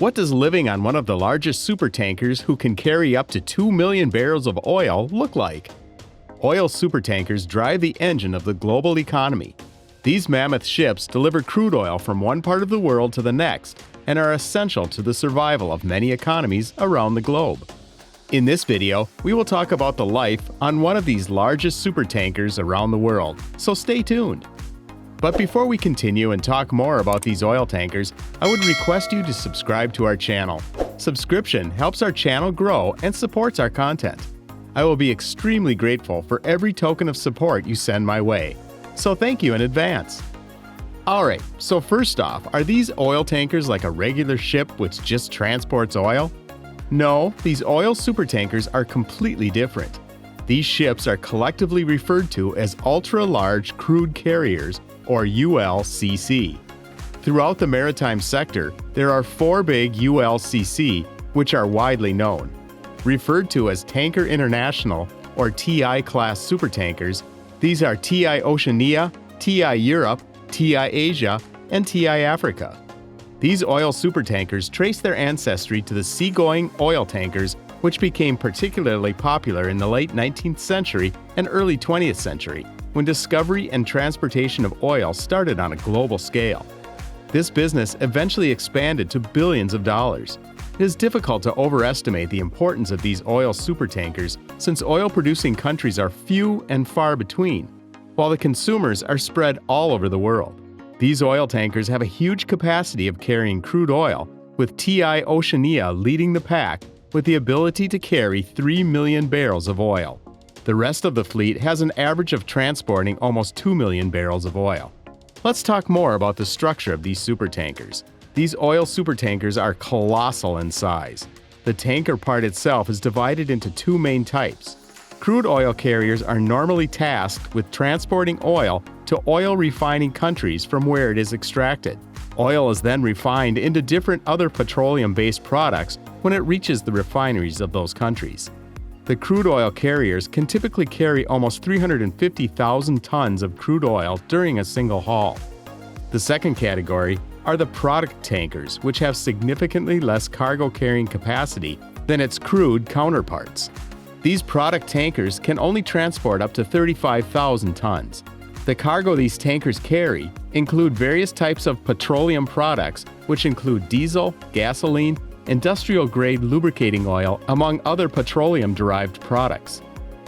What does living on one of the largest supertankers who can carry up to 2 million barrels of oil look like? Oil supertankers drive the engine of the global economy. These mammoth ships deliver crude oil from one part of the world to the next and are essential to the survival of many economies around the globe. In this video, we will talk about the life on one of these largest supertankers around the world, so stay tuned. But before we continue and talk more about these oil tankers, I would request you to subscribe to our channel. Subscription helps our channel grow and supports our content. I will be extremely grateful for every token of support you send my way, so thank you in advance. Alright, so first off, are these oil tankers like a regular ship which just transports oil? No, these oil supertankers are completely different. These ships are collectively referred to as Ultra Large Crude Carriers, or ULCC. Throughout the maritime sector, there are 4 big ULCC, which are widely known. Referred to as Tanker International, or TI class supertankers, these are TI Oceania, TI Europe, TI Asia, and TI Africa. These oil supertankers trace their ancestry to the seagoing oil tankers, which became particularly popular in the late 19th century and early 20th century, when discovery and transportation of oil started on a global scale. This business eventually expanded to billions of dollars. It is difficult to overestimate the importance of these oil supertankers since oil-producing countries are few and far between, while the consumers are spread all over the world. These oil tankers have a huge capacity of carrying crude oil, with TI Oceania leading the pack with the ability to carry 3 million barrels of oil. The rest of the fleet has an average of transporting almost 2 million barrels of oil. Let's talk more about the structure of these supertankers. These oil supertankers are colossal in size. The tanker part itself is divided into 2 main types. Crude oil carriers are normally tasked with transporting oil to oil refining countries from where it is extracted. Oil is then refined into different other petroleum-based products when it reaches the refineries of those countries. The crude oil carriers can typically carry almost 350,000 tons of crude oil during a single haul. The second category are the product tankers, which have significantly less cargo carrying capacity than its crude counterparts. These product tankers can only transport up to 35,000 tons. The cargo these tankers carry include various types of petroleum products, which include diesel, gasoline, industrial-grade lubricating oil, among other petroleum-derived products.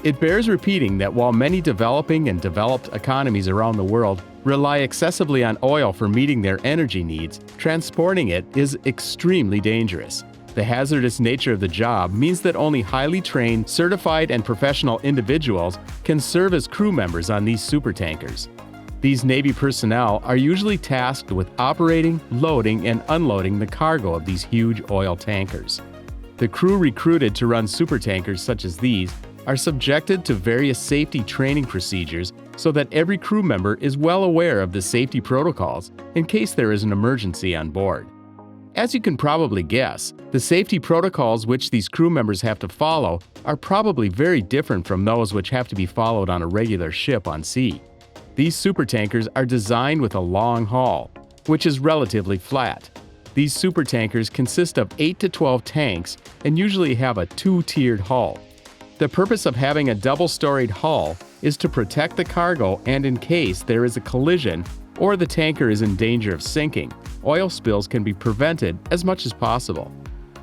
It bears repeating that while many developing and developed economies around the world rely excessively on oil for meeting their energy needs, transporting it is extremely dangerous. The hazardous nature of the job means that only highly trained, certified, and professional individuals can serve as crew members on these supertankers. These Navy personnel are usually tasked with operating, loading, and unloading the cargo of these huge oil tankers. The crew recruited to run supertankers such as these are subjected to various safety training procedures so that every crew member is well aware of the safety protocols in case there is an emergency on board. As you can probably guess, the safety protocols which these crew members have to follow are probably very different from those which have to be followed on a regular ship on sea. These supertankers are designed with a long hull, which is relatively flat. These supertankers consist of 8 to 12 tanks and usually have a 2-tiered hull. The purpose of having a double-storied hull is to protect the cargo, and in case there is a collision or the tanker is in danger of sinking, oil spills can be prevented as much as possible.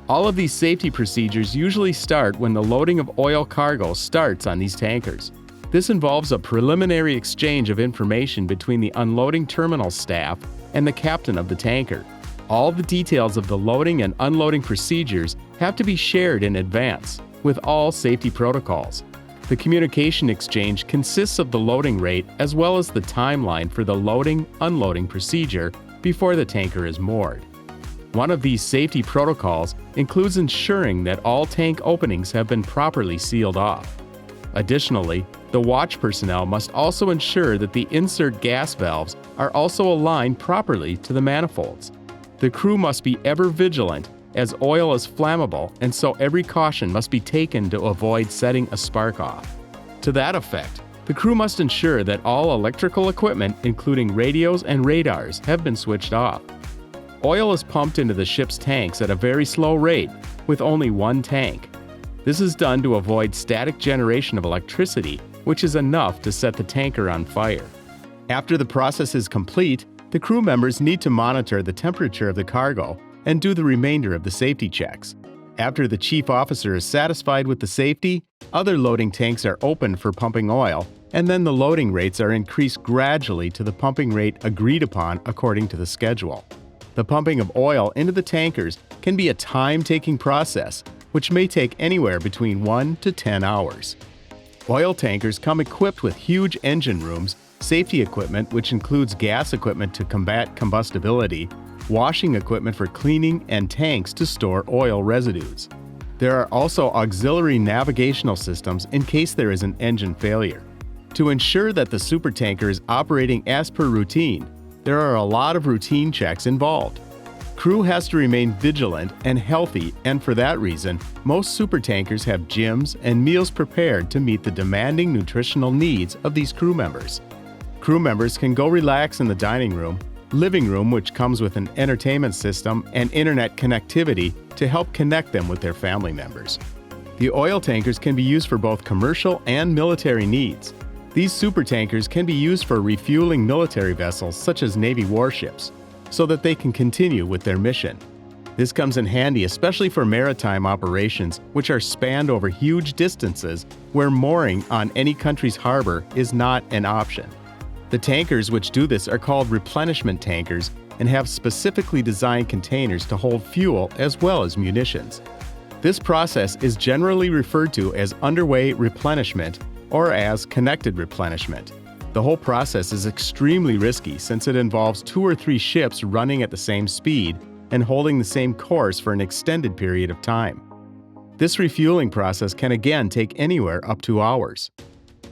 All of these safety procedures usually start when the loading of oil cargo starts on these tankers. This involves a preliminary exchange of information between the unloading terminal staff and the captain of the tanker. All the details of the loading and unloading procedures have to be shared in advance, with all safety protocols. The communication exchange consists of the loading rate as well as the timeline for the loading-unloading procedure before the tanker is moored. One of these safety protocols includes ensuring that all tank openings have been properly sealed off. Additionally, the watch personnel must also ensure that the insert gas valves are also aligned properly to the manifolds. The crew must be ever vigilant, as oil is flammable, and so every caution must be taken to avoid setting a spark off. To that effect, the crew must ensure that all electrical equipment, including radios and radars, have been switched off. Oil is pumped into the ship's tanks at a very slow rate, with only one tank. This is done to avoid static generation of electricity, which is enough to set the tanker on fire. After the process is complete, the crew members need to monitor the temperature of the cargo and do the remainder of the safety checks. After the chief officer is satisfied with the safety, other loading tanks are opened for pumping oil, and then the loading rates are increased gradually to the pumping rate agreed upon according to the schedule. The pumping of oil into the tankers can be a time-taking process, which may take anywhere between 1 to 10 hours. Oil tankers come equipped with huge engine rooms, safety equipment which includes gas equipment to combat combustibility, washing equipment for cleaning, and tanks to store oil residues. There are also auxiliary navigational systems in case there is an engine failure. To ensure that the supertanker is operating as per routine, there are a lot of routine checks involved. Crew has to remain vigilant and healthy, and for that reason, most supertankers have gyms and meals prepared to meet the demanding nutritional needs of these crew members. Crew members can go relax in the dining room, living room which comes with an entertainment system and internet connectivity to help connect them with their family members. The oil tankers can be used for both commercial and military needs. These supertankers can be used for refueling military vessels such as Navy warships, so that they can continue with their mission. This comes in handy especially for maritime operations which are spanned over huge distances where mooring on any country's harbor is not an option. The tankers which do this are called replenishment tankers and have specifically designed containers to hold fuel as well as munitions. This process is generally referred to as underway replenishment or as connected replenishment. The whole process is extremely risky since it involves 2 or 3 ships running at the same speed and holding the same course for an extended period of time. This refueling process can again take anywhere up to hours.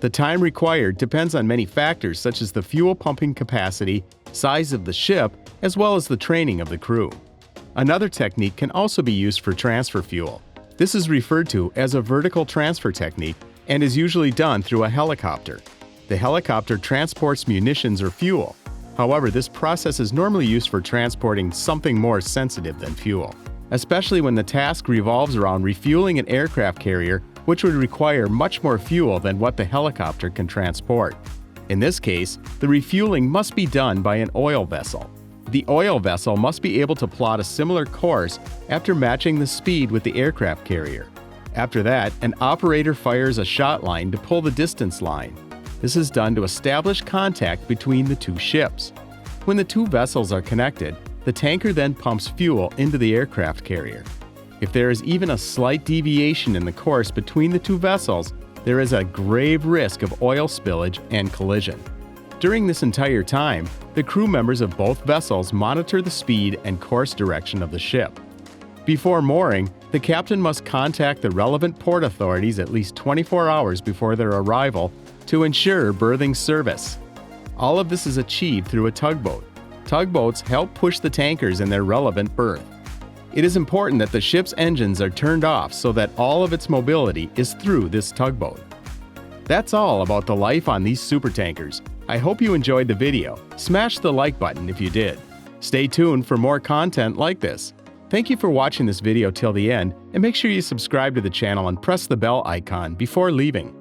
The time required depends on many factors such as the fuel pumping capacity, size of the ship, as well as the training of the crew. Another technique can also be used for transfer fuel. This is referred to as a vertical transfer technique and is usually done through a helicopter. The helicopter transports munitions or fuel. However, this process is normally used for transporting something more sensitive than fuel, especially when the task revolves around refueling an aircraft carrier, which would require much more fuel than what the helicopter can transport. In this case, the refueling must be done by an oil vessel. The oil vessel must be able to plot a similar course after matching the speed with the aircraft carrier. After that, an operator fires a shot line to pull the distance line. This is done to establish contact between the 2 ships. When the 2 vessels are connected, the tanker then pumps fuel into the aircraft carrier. If there is even a slight deviation in the course between the 2 vessels, there is a grave risk of oil spillage and collision. During this entire time, the crew members of both vessels monitor the speed and course direction of the ship. Before mooring, the captain must contact the relevant port authorities at least 24 hours before their arrival to ensure berthing service. All of this is achieved through a tugboat. Tugboats help push the tankers in their relevant berth. It is important that the ship's engines are turned off so that all of its mobility is through this tugboat. That's all about the life on these supertankers. I hope you enjoyed the video. Smash the like button if you did. Stay tuned for more content like this. Thank you for watching this video till the end, and make sure you subscribe to the channel and press the bell icon before leaving.